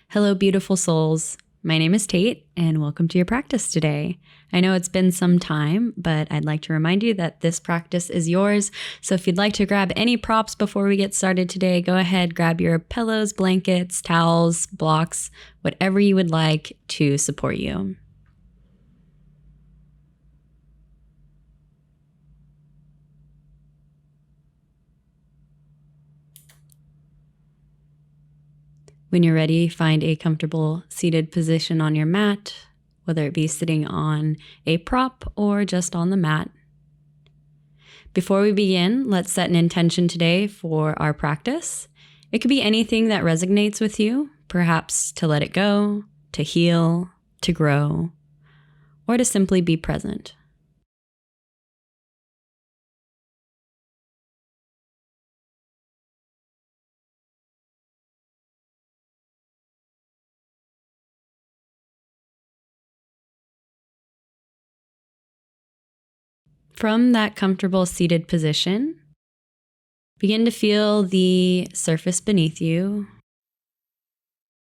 Hello, beautiful souls. My name is Tate, and welcome to your practice today. I know it's been some time, but I'd like to remind you that this practice is yours. So if you'd like to grab any props before we get started today, go ahead, grab your pillows, blankets, towels, blocks, whatever you would like to support you. When you're ready, find a comfortable seated position on your mat, whether it be sitting on a prop or just on the mat. Before we begin, let's set an intention today for our practice. It could be anything that resonates with you, perhaps to let it go, to heal, to grow, or to simply be present. From that comfortable seated position, begin to feel the surface beneath you,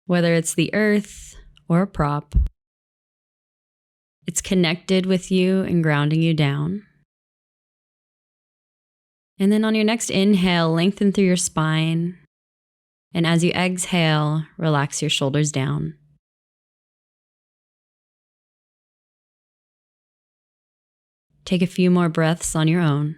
whether it's the earth or a prop. It's connected with you and grounding you down. And then on your next inhale, lengthen through your spine. And as you exhale, relax your shoulders down. Take a few more breaths on your own.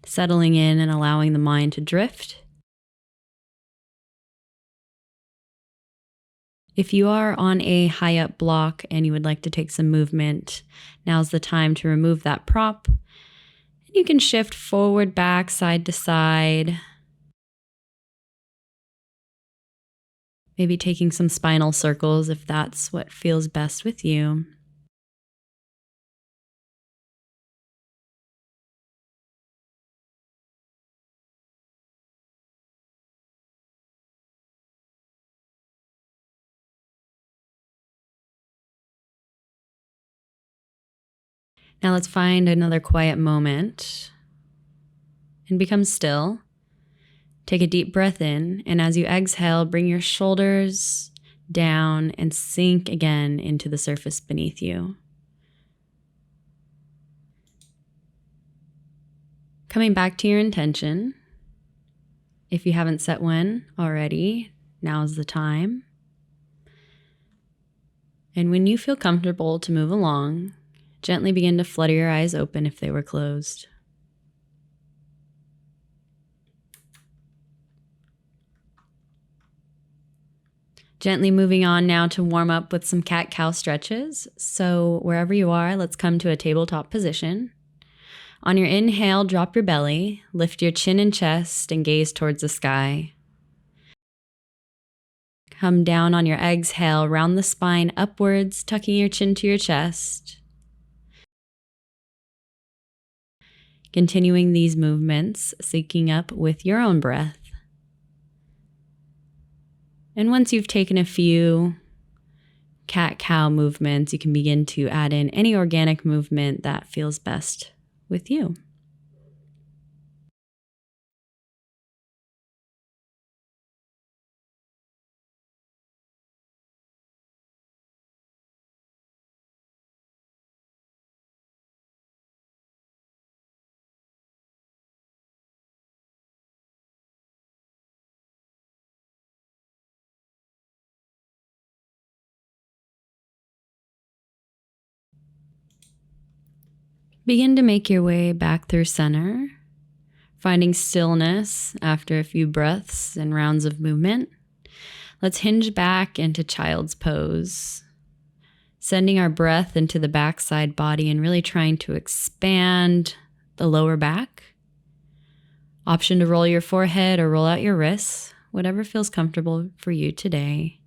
Settling in and allowing the mind to drift. If you are on a high up block and you would like to take some movement, now's the time to remove that prop. You can shift forward, back, side to side. Maybe taking some spinal circles if that's what feels best with you. Now let's find another quiet moment and become still. Take a deep breath in, and as you exhale, bring your shoulders down and sink again into the surface beneath you. Coming back to your intention. If you haven't set one already, now's the time. And when you feel comfortable to move along, gently begin to flutter your eyes open if they were closed. Gently moving on now to warm up with some cat-cow stretches. So wherever you are, let's come to a tabletop position. On your inhale, drop your belly, lift your chin and chest, and gaze towards the sky. Come down on your exhale, round the spine upwards, tucking your chin to your chest. Continuing these movements, syncing up with your own breath. And once you've taken a few cat-cow movements, you can begin to add in any organic movement that feels best with you. Begin to make your way back through center, finding stillness after a few breaths and rounds of movement. Let's hinge back into child's pose, sending our breath into the backside body and really trying to expand the lower back. Option to roll your forehead or roll out your wrists, whatever feels comfortable for you today.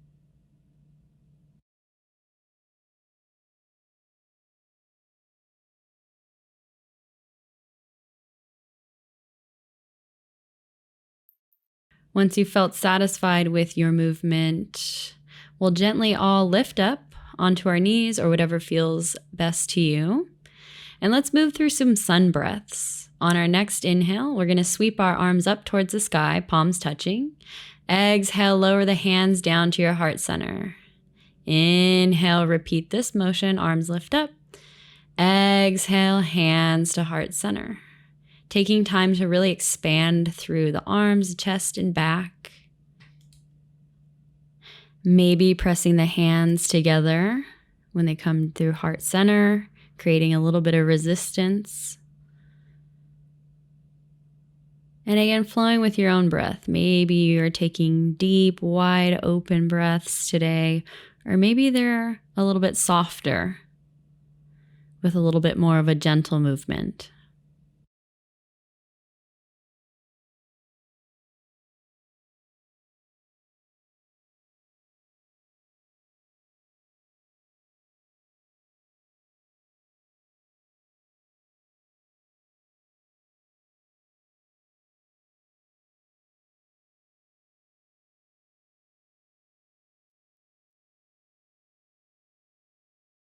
Once you felt satisfied with your movement, we'll gently all lift up onto our knees or whatever feels best to you. And let's move through some sun breaths. On our next inhale, we're going to sweep our arms up towards the sky, palms touching. Exhale, lower the hands down to your heart center. Inhale, repeat this motion, arms lift up. Exhale, hands to heart center. Taking time to really expand through the arms, chest, and back. Maybe pressing the hands together when they come through heart center, creating a little bit of resistance. And again, flowing with your own breath. Maybe you're taking deep, wide open breaths today, or maybe they're a little bit softer with a little bit more of a gentle movement.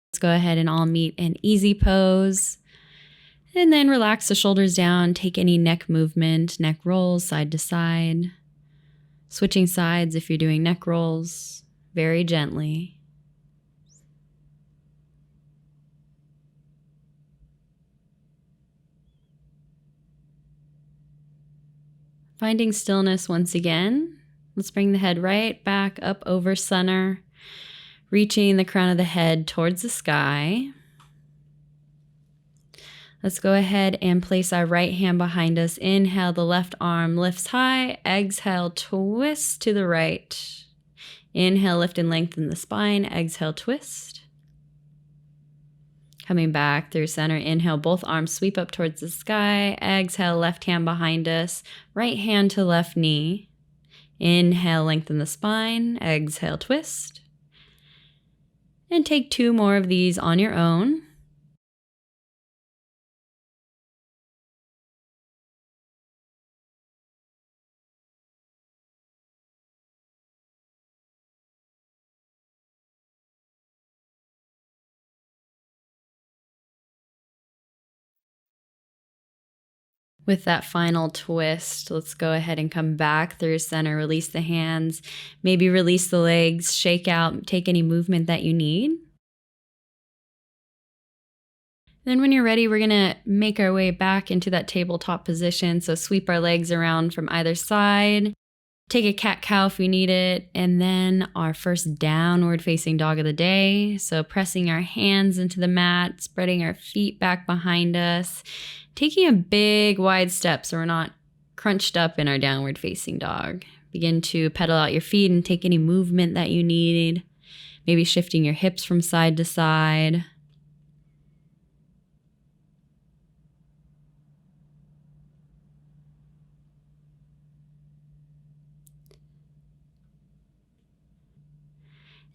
Let's go ahead and all meet in easy pose. And then relax the shoulders down. Take any neck movement, neck rolls side to side. Switching sides if you're doing neck rolls, very gently. Finding stillness once again. Let's bring the head right back up over center. Reaching the crown of the head towards the sky. Let's go ahead and place our right hand behind us. Inhale, the left arm lifts high. Exhale, twist to the right. Inhale, lift and lengthen the spine. Exhale, twist. Coming back through center. Inhale, both arms sweep up towards the sky. Exhale, left hand behind us. Right hand to left knee. Inhale, lengthen the spine. Exhale, twist. And take 2 more of these on your own. With that final twist, let's go ahead and come back through center, release the hands, maybe release the legs, shake out, take any movement that you need. Then when you're ready, we're gonna make our way back into that tabletop position. So sweep our legs around from either side, take a cat-cow if you need it, and then our first downward facing dog of the day. So pressing our hands into the mat, spreading our feet back behind us, taking a big wide step so we're not crunched up in our downward facing dog. Begin to pedal out your feet and take any movement that you need. Maybe shifting your hips from side to side.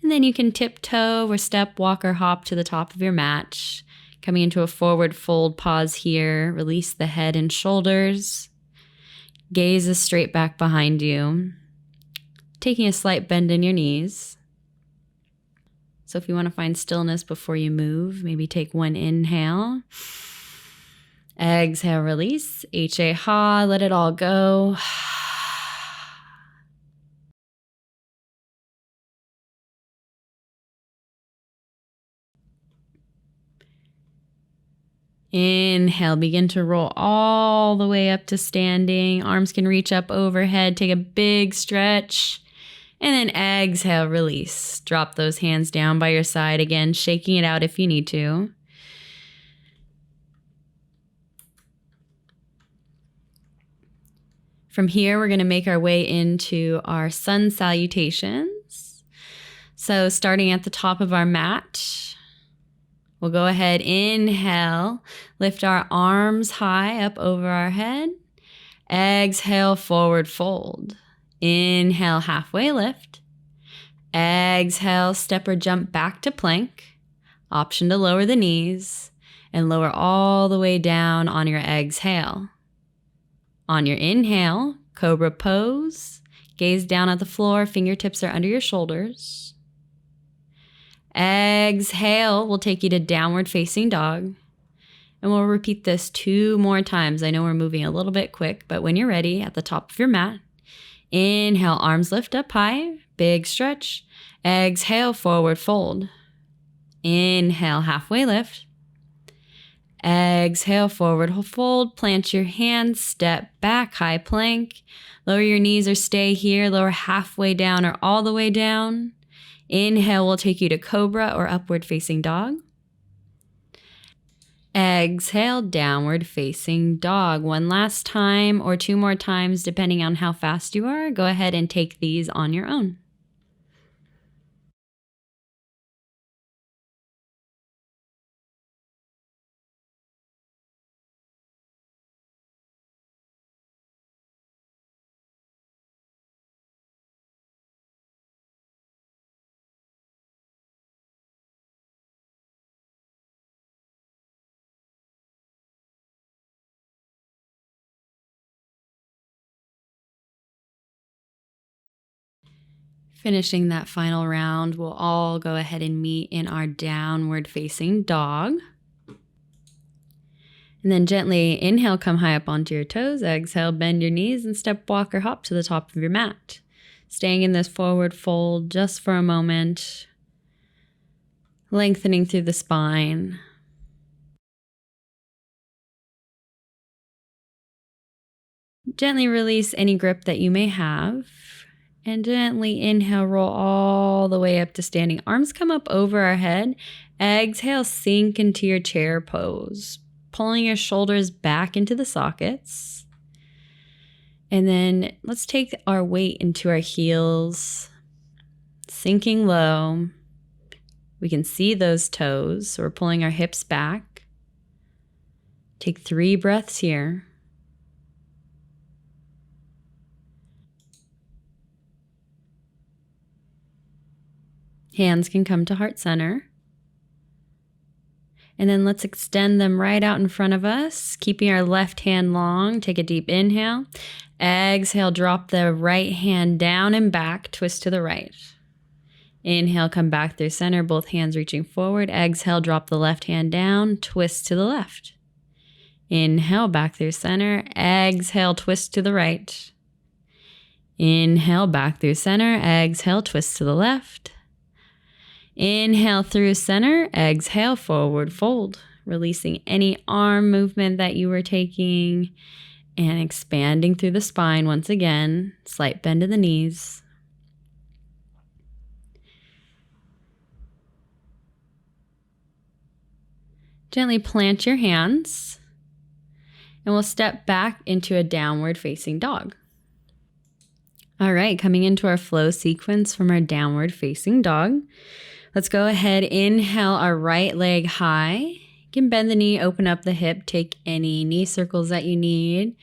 And then you can tiptoe or step, walk, or hop to the top of your mat. Coming into a forward fold pause here. Release the head and shoulders. Gaze is straight back behind you. Taking a slight bend in your knees. So if you want to find stillness before you move, maybe take 1 inhale. Exhale, release. H-A-ha, let it all go. Inhale, begin to roll all the way up to standing. Arms can reach up overhead. Take a big stretch. And then exhale, release. Drop those hands down by your side again, shaking it out if you need to. From here, we're going to make our way into our sun salutations. So starting at the top of our mat, we'll go ahead, inhale, lift our arms high up over our head. Exhale, forward fold. Inhale, halfway lift. Exhale, step or jump back to plank. Option to lower the knees and lower all the way down on your exhale. On your inhale, cobra pose. Gaze down at the floor, fingertips are under your shoulders. Exhale will take you to downward facing dog. And we'll repeat this 2 more times. I know we're moving a little bit quick, but when you're ready, at the top of your mat, inhale, arms lift up high, big stretch. Exhale, forward fold. Inhale, halfway lift. Exhale, forward fold. Plant your hands, step back, high plank. Lower your knees or stay here. Lower halfway down or all the way down. Inhale will take you to cobra or upward facing dog. Exhale, downward facing dog. One last time or 2 more times, depending on how fast you are. Go ahead and take these on your own. Finishing that final round, we'll all go ahead and meet in our downward facing dog. And then gently inhale, come high up onto your toes. Exhale, bend your knees and step, walk, or hop to the top of your mat. Staying in this forward fold just for a moment. Lengthening through the spine. Gently release any grip that you may have. And gently inhale, roll all the way up to standing. Arms come up over our head. Exhale, sink into your chair pose. Pulling your shoulders back into the sockets. And then let's take our weight into our heels. Sinking low. We can see those toes. So we're pulling our hips back. Take 3 breaths here. Hands can come to heart center. And then let's extend them right out in front of us, keeping our left hand long. Take a deep inhale. Exhale, drop the right hand down and back, twist to the right. Inhale, come back through center, both hands reaching forward. Exhale, drop the left hand down, twist to the left. Inhale, back through center. Exhale, twist to the right. Inhale, back through center. Exhale, twist to the left. Inhale through center, exhale, forward fold, releasing any arm movement that you were taking and expanding through the spine once again, slight bend of the knees. Gently plant your hands and we'll step back into a downward facing dog. All right, coming into our flow sequence from our downward facing dog. Let's go ahead, inhale our right leg high. You can bend the knee, open up the hip, take any knee circles that you need.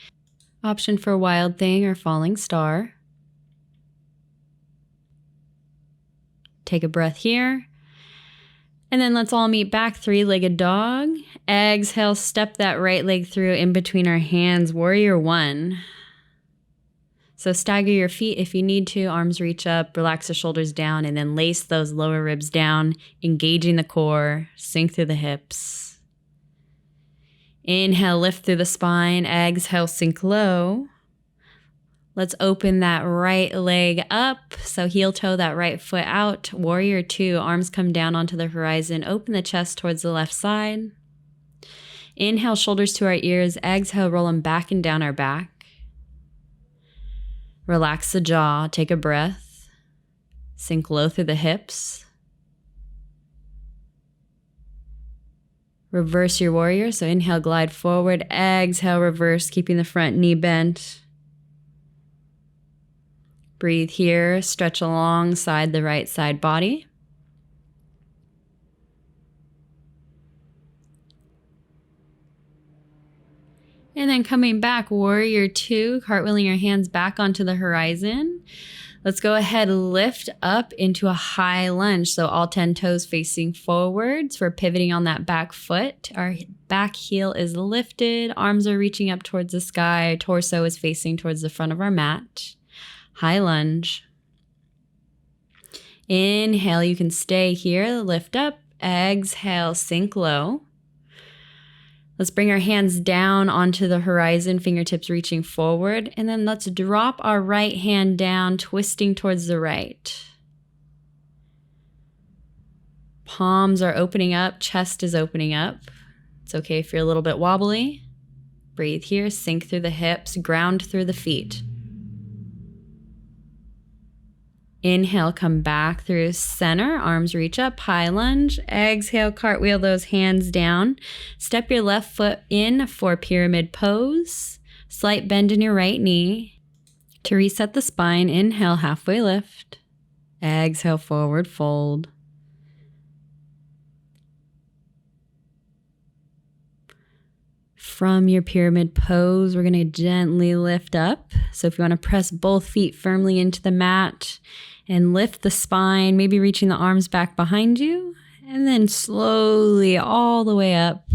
Option for wild thing or falling star. Take a breath here. And then let's all meet back, 3-legged dog. Exhale, step that right leg through in between our hands, warrior 1. So stagger your feet if you need to, arms reach up, relax the shoulders down, and then lace those lower ribs down, engaging the core, sink through the hips. Inhale, lift through the spine. Exhale, sink low. Let's open that right leg up. So heel toe that right foot out. Warrior 2, arms come down onto the horizon. Open the chest towards the left side. Inhale, shoulders to our ears. Exhale, roll them back and down our back. Relax the jaw, take a breath, sink low through the hips. Reverse your warrior, so inhale, glide forward, exhale, reverse, keeping the front knee bent. Breathe here, stretch alongside the right side body. And then coming back, warrior 2, cartwheeling your hands back onto the horizon. Let's go ahead, lift up into a high lunge. So all 10 toes facing forwards. We're pivoting on that back foot. Our back heel is lifted. Arms are reaching up towards the sky. Torso is facing towards the front of our mat. High lunge. Inhale, you can stay here, lift up. Exhale, sink low. Let's bring our hands down onto the horizon, fingertips reaching forward, and then let's drop our right hand down, twisting towards the right. Palms are opening up, chest is opening up. It's okay if you're a little bit wobbly. Breathe here, sink through the hips, ground through the feet. Inhale, come back through center, arms reach up, high lunge. Exhale, cartwheel those hands down. Step your left foot in for pyramid pose. Slight bend in your right knee. To reset the spine, inhale, halfway lift. Exhale, forward fold. From your pyramid pose, we're going to gently lift up. So if you want to press both feet firmly into the mat and lift the spine, maybe reaching the arms back behind you, and then slowly all the way up.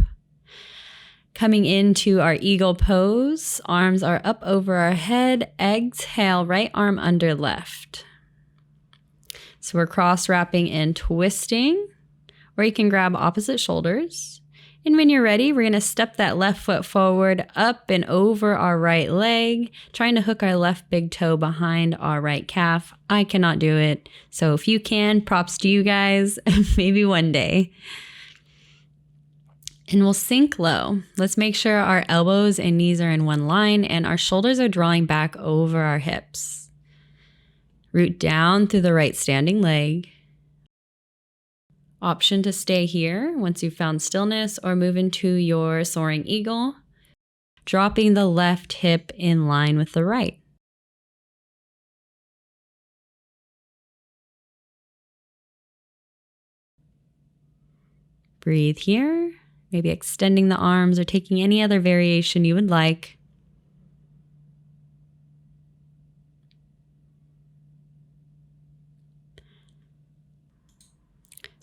Coming into our eagle pose, arms are up over our head. Exhale, right arm under left. So we're cross wrapping and twisting, or you can grab opposite shoulders. And when you're ready, we're going to step that left foot forward, up and over our right leg, trying to hook our left big toe behind our right calf. I cannot do it. So if you can, props to you guys, maybe one day. And we'll sink low. Let's make sure our elbows and knees are in one line and our shoulders are drawing back over our hips. Root down through the right standing leg. Option to stay here once you've found stillness, or move into your soaring eagle, dropping the left hip in line with the right. Breathe here, maybe extending the arms or taking any other variation you would like.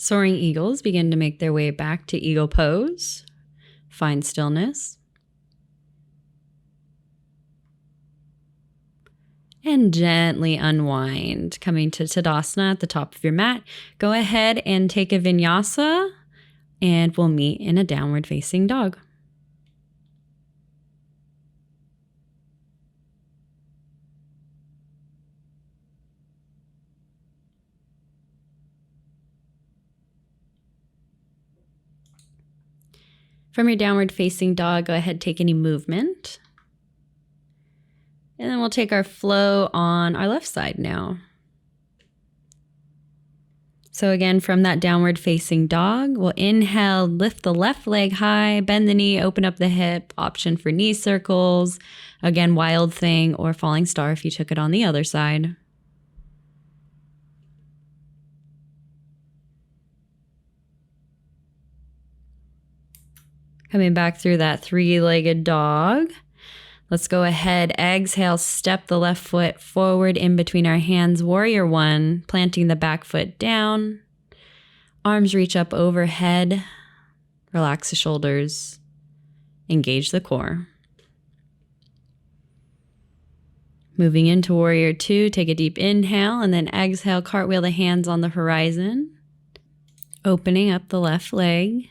Soaring eagles begin to make their way back to eagle pose. Find stillness. And gently unwind. Coming to Tadasana at the top of your mat. Go ahead and take a vinyasa, and we'll meet in a downward facing dog. From your downward facing dog, go ahead, take any movement. And then we'll take our flow on our left side now. So again, from that downward facing dog, we'll inhale, lift the left leg high, bend the knee, open up the hip, option for knee circles. Again, wild thing or falling star if you took it on the other side. Coming back through that three-legged dog. Let's go ahead, exhale, step the left foot forward in between our hands, warrior one, planting the back foot down. Arms reach up overhead, relax the shoulders, engage the core. Moving into warrior two, take a deep inhale and then exhale, cartwheel the hands on the horizon. Opening up the left leg.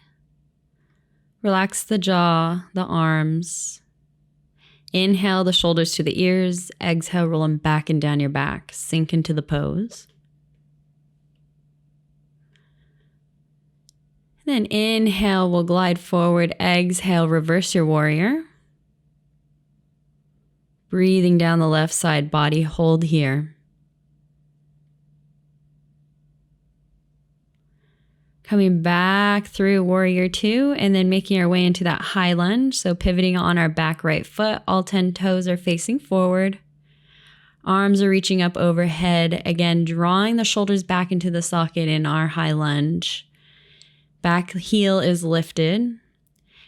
Relax the jaw, the arms. Inhale the shoulders to the ears. Exhale, roll them back and down your back. Sink into the pose. Then inhale, we'll glide forward. Exhale, reverse your warrior. Breathing down the left side body, hold here. Coming back through warrior two and then making our way into that high lunge. So pivoting on our back right foot, all 10 toes are facing forward. Arms are reaching up overhead. Again, drawing the shoulders back into the socket in our high lunge. Back heel is lifted.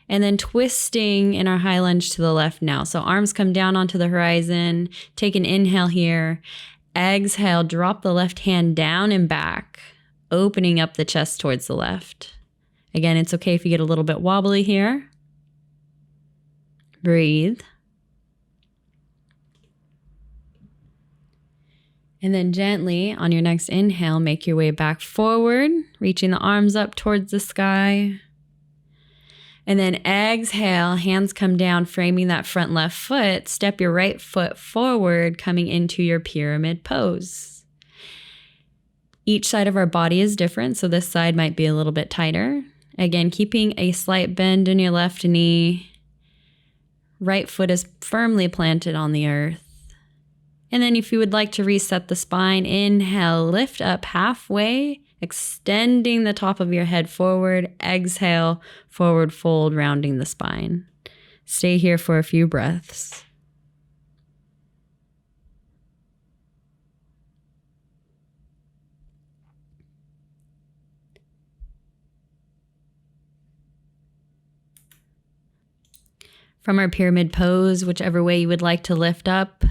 And then twisting in our high lunge to the left now. So arms come down onto the horizon. Take an inhale here. Exhale, drop the left hand down and back. Opening up the chest towards the left. Again, it's okay if you get a little bit wobbly here. Breathe. And then gently on your next inhale, make your way back forward, reaching the arms up towards the sky. And then exhale, hands come down, framing that front left foot. Step your right foot forward, coming into your pyramid pose. Each side of our body is different, so this side might be a little bit tighter. Again, keeping a slight bend in your left knee. Right foot is firmly planted on the earth. And then if you would like to reset the spine, inhale, lift up halfway, extending the top of your head forward. Exhale, forward fold, rounding the spine. Stay here for a few breaths. From our pyramid pose, whichever way you would like to lift up,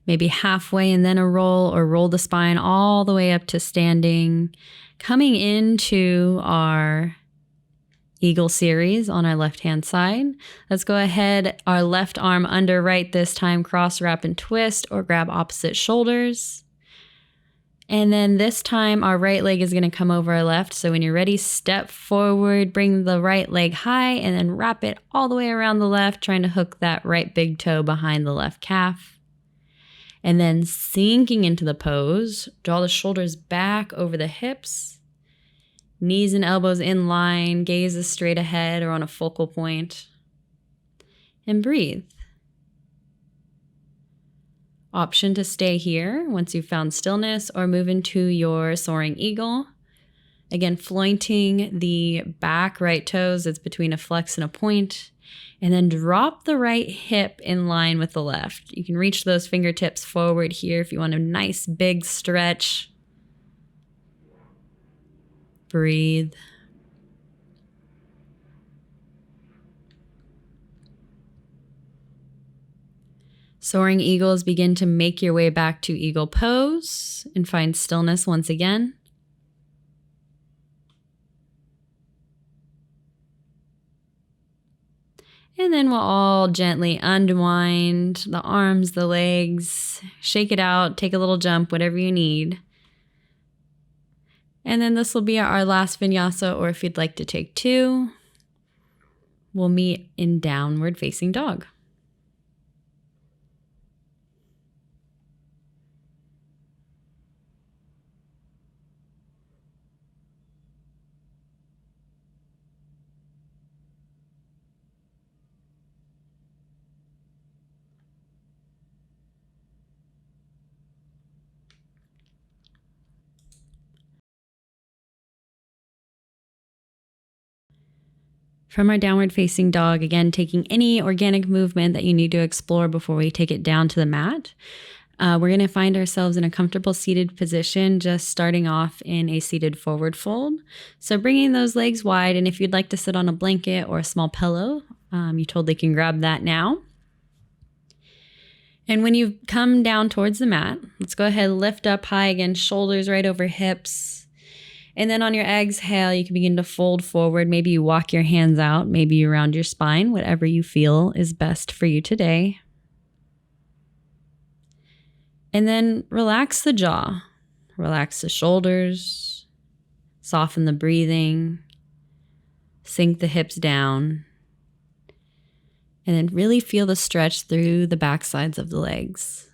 maybe halfway and then a roll, or roll the spine all the way up to standing. Coming into our eagle series on our left-hand side. Let's go ahead, our left arm under right this time, cross, wrap, and twist, or grab opposite shoulders. And then this time, our right leg is going to come over our left. So when you're ready, step forward, bring the right leg high, and then wrap it all the way around the left, trying to hook that right big toe behind the left calf. And then sinking into the pose, draw the shoulders back over the hips, knees and elbows in line, gaze is straight ahead or on a focal point, and breathe. Option to stay here once you've found stillness, or move into your soaring eagle. Again, floating the back right toes, it's between a flex and a point. And then drop the right hip in line with the left. You can reach those fingertips forward here if you want a nice big stretch. Breathe. Soaring eagles, begin to make your way back to eagle pose and find stillness once again. And then we'll all gently unwind the arms, the legs, shake it out, take a little jump, whatever you need. And then this will be our last vinyasa, or if you'd like to take two, we'll meet in downward facing dog. From our downward facing dog, again, taking any organic movement that you need to explore before we take it down to the mat. We're going to find ourselves in a comfortable seated position, just starting off in a seated forward fold. So bringing those legs wide, and if you'd like to sit on a blanket or a small pillow, you totally can grab that now. And when you come down towards the mat, let's go ahead, lift up high again, shoulders right over hips. And then on your exhale, you can begin to fold forward. Maybe you walk your hands out, maybe you round your spine, whatever you feel is best for you today. And then relax the jaw, relax the shoulders, soften the breathing, sink the hips down, and then really feel the stretch through the back sides of the legs.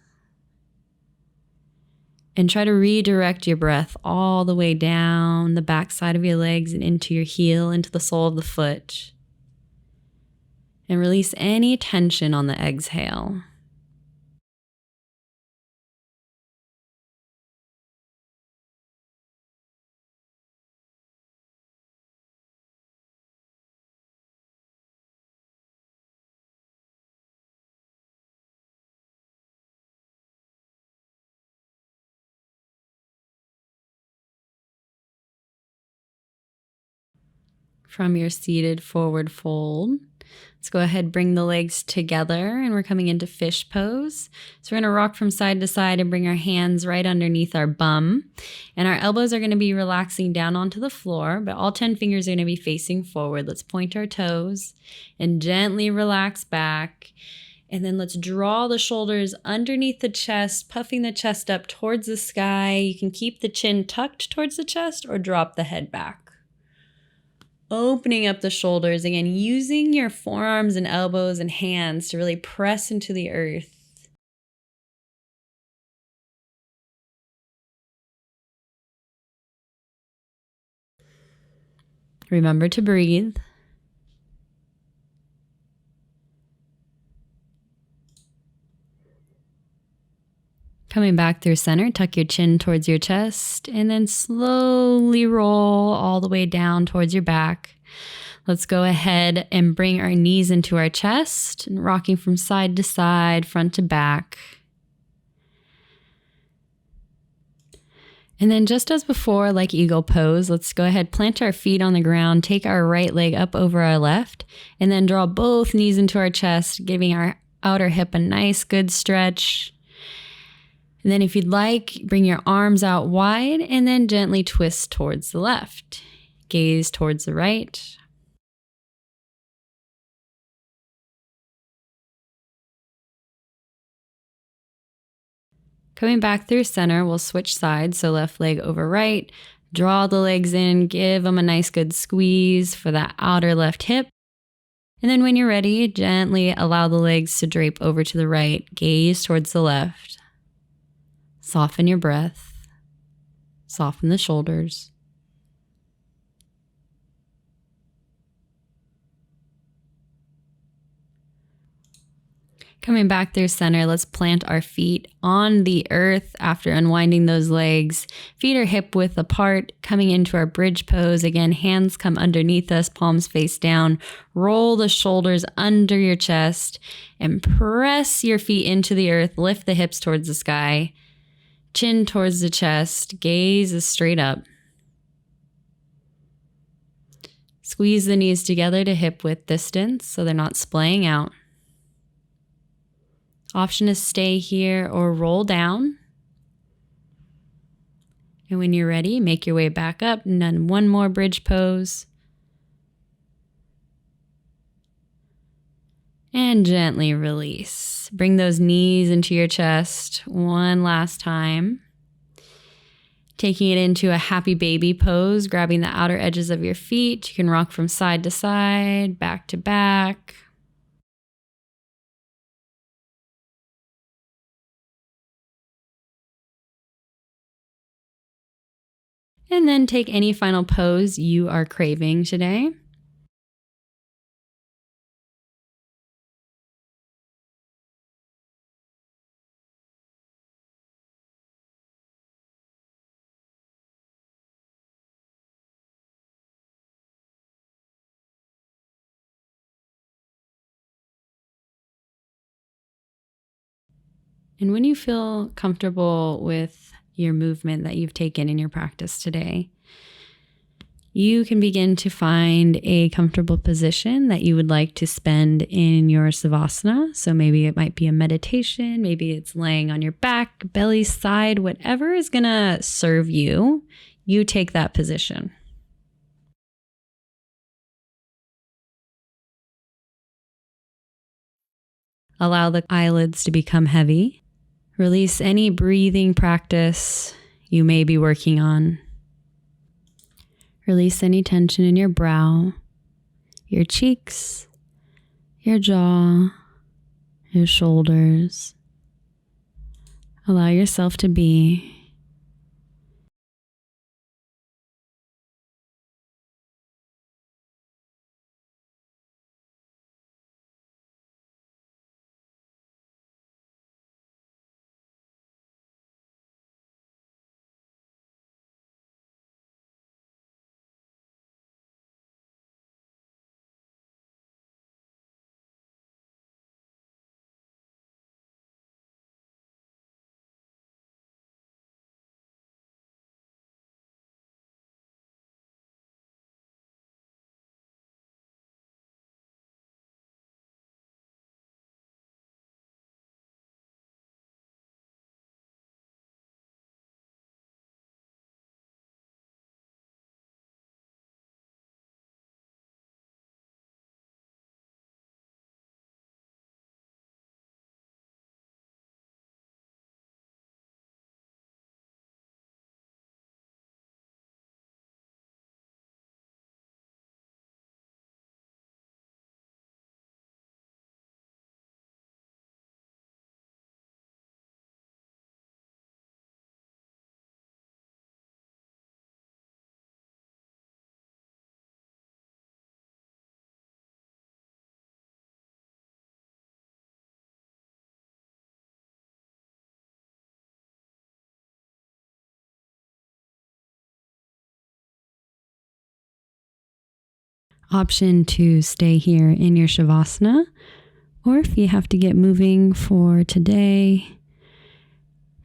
And try to redirect your breath all the way down the back side of your legs and into your heel, into the sole of the foot. And release any tension on the exhale. From your seated forward fold, let's go ahead, bring the legs together, and we're coming into fish pose. So we're going to rock from side to side and bring our hands right underneath our bum. And our elbows are going to be relaxing down onto the floor, but all 10 fingers are going to be facing forward. Let's point our toes and gently relax back. And then let's draw the shoulders underneath the chest, puffing the chest up towards the sky. You can keep the chin tucked towards the chest or drop the head back. Opening up the shoulders, again, using your forearms and elbows and hands to really press into the earth. Remember to breathe. Coming back through center, tuck your chin towards your chest, and then slowly roll all the way down towards your back. Let's go ahead and bring our knees into our chest, and rocking from side to side, front to back. And then just as before, like eagle pose, let's go ahead, plant our feet on the ground, take our right leg up over our left, and then draw both knees into our chest, giving our outer hip a nice, good stretch. And then if you'd like, bring your arms out wide and then gently twist towards the left. Gaze towards the right. Coming back through center, we'll switch sides, so left leg over right. Draw the legs in, give them a nice good squeeze for that outer left hip. And then when you're ready, gently allow the legs to drape over to the right. Gaze towards the left. Soften your breath. Soften the shoulders. Coming back through center, let's plant our feet on the earth after unwinding those legs. Feet are hip width apart, coming into our bridge pose. Again, hands come underneath us, palms face down. Roll the shoulders under your chest and press your feet into the earth. Lift the hips towards the sky. Chin towards the chest. Gaze is straight up. Squeeze the knees together to hip width distance so they're not splaying out. Option is stay here or roll down. And when you're ready, make your way back up and then one more bridge pose. And gently release. Bring those knees into your chest one last time. Taking it into a happy baby pose, grabbing the outer edges of your feet. You can rock from side to side, back to back. And then take any final pose you are craving today. And when you feel comfortable with your movement that you've taken in your practice today, you can begin to find a comfortable position that you would like to spend in your savasana. So maybe it might be a meditation, maybe it's laying on your back, belly, side, whatever is going to serve you, you take that position. Allow the eyelids to become heavy. Release any breathing practice you may be working on. Release any tension in your brow, your cheeks, your jaw, your shoulders. Allow yourself to be. Option to stay here in your Shavasana, or if you have to get moving for today,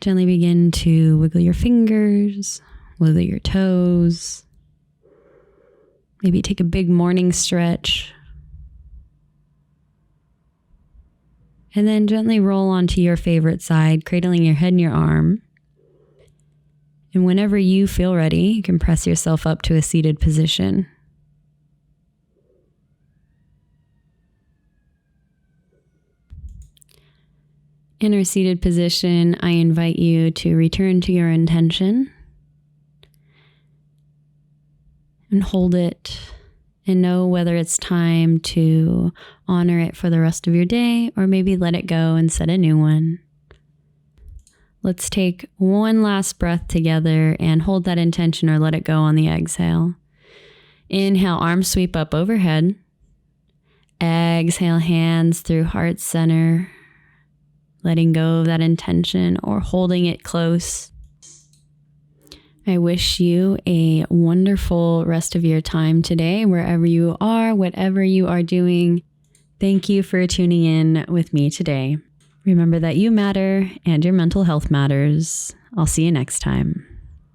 gently begin to wiggle your fingers, wiggle your toes. Maybe take a big morning stretch. And then gently roll onto your favorite side, cradling your head in your arm. And whenever you feel ready, you can press yourself up to a seated position. In our seated position, I invite you to return to your intention and hold it and know whether it's time to honor it for the rest of your day or maybe let it go and set a new one. Let's take one last breath together and hold that intention or let it go on the exhale. Inhale, arms sweep up overhead. Exhale, hands through heart center. Letting go of that intention or holding it close. I wish you a wonderful rest of your time today, wherever you are, whatever you are doing. Thank you for tuning in with me today. Remember that you matter and your mental health matters. I'll see you next time.